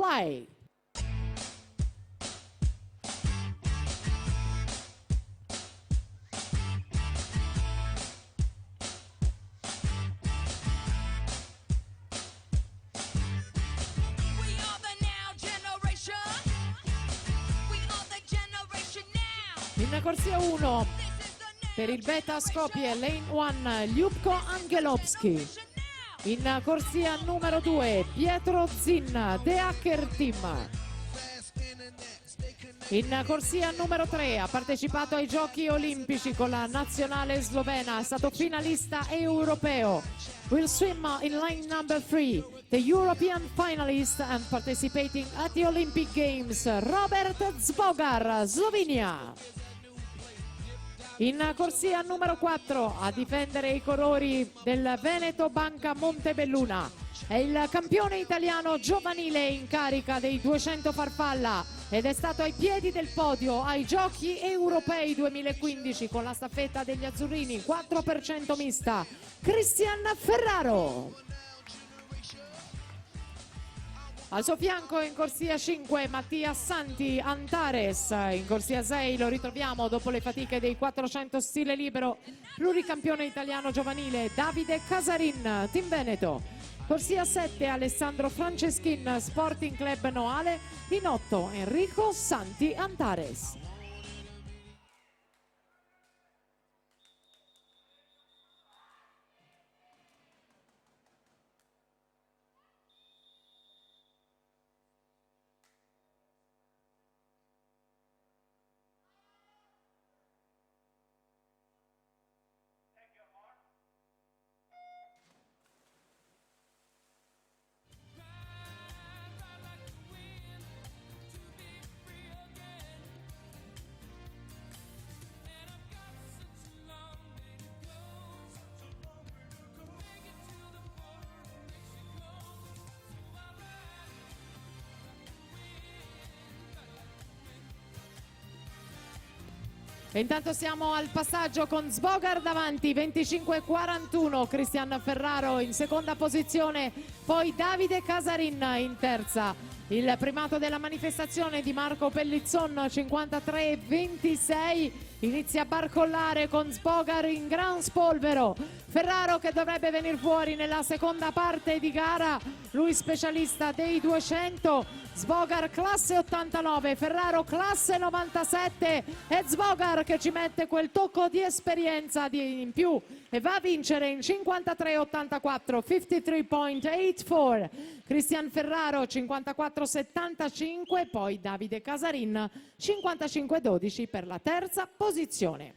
Vai! In corsia 1 per il Beta Skopje Lane 1 Ljubko Angelovski. In corsia numero 2 Pietro Zin The Hacker Team. In corsia numero 3 ha partecipato ai Giochi Olimpici con la nazionale slovena, è stato finalista europeo. Will swim in line number 3, the European finalist and participating at the Olympic Games, Robert Zbogar, Slovenia. In corsia numero 4 a difendere i colori del Veneto Banca Montebelluna è il campione italiano giovanile in carica dei 200 farfalla ed è stato ai piedi del podio ai Giochi Europei 2015 con la staffetta degli azzurrini 4% mista, Cristian Ferraro. Al suo fianco in corsia 5 Mattia Santi Antares, in corsia 6 lo ritroviamo dopo le fatiche dei 400 stile libero, pluricampione italiano giovanile Davide Casarin, Team Veneto. Corsia 7 Alessandro Franceschin, Sporting Club Noale, in 8 Enrico Santi Antares. E intanto siamo al passaggio con Zbogar davanti, 25-41, Cristian Ferraro in seconda posizione, poi Davide Casarin in terza. Il primato della manifestazione di Marco Pellizzon, 53-26, inizia a barcollare con Zbogar in gran spolvero. Ferraro che dovrebbe venire fuori nella seconda parte di gara, lui specialista dei 200, Zbogar classe 89, Ferraro classe 97 e Zbogar che ci mette quel tocco di esperienza in più e va a vincere in 53-84, 53.84. Cristian Ferraro 54-75, poi Davide Casarin 55-12 per la terza posizione.